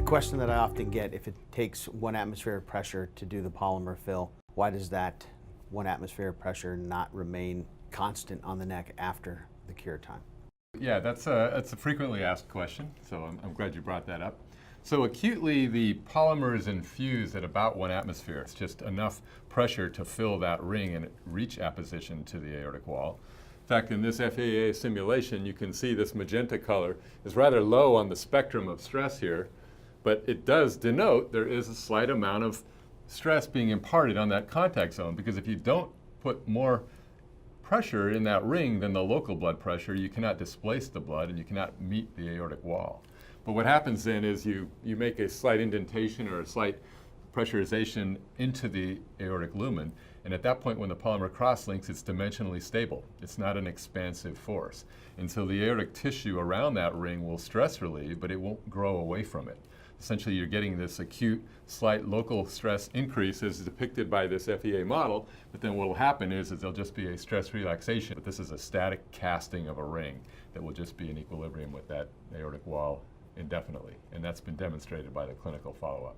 question that I often get, if it takes 1 atmosphere of pressure to do the polymer fill, why does that 1 atmosphere of pressure not remain constant on the neck after the cure time? Yeah, that's a frequently asked question, so I'm glad you brought that up. So acutely, the polymer is infused at about 1 atmosphere. It's just enough pressure to fill that ring and reach apposition to the aortic wall. In fact, in this FAA simulation, you can see this magenta color is rather low on the spectrum of stress here, but it does denote there is a slight amount of stress being imparted on that contact zone, because if you don't put more pressure in that ring than the local blood pressure, you cannot displace the blood and you cannot meet the aortic wall. But what happens then is you make a slight indentation or a slight pressurization into the aortic lumen, and at that point when the polymer cross-links, it's dimensionally stable. It's not an expansive force. And so the aortic tissue around that ring will stress relieve, but it won't grow away from it. Essentially, you're getting this acute, slight local stress increase as depicted by this FEA model, but then what will happen is there'll just be a stress relaxation. But this is a static casting of a ring that will just be in equilibrium with that aortic wall indefinitely, and that's been demonstrated by the clinical follow-up.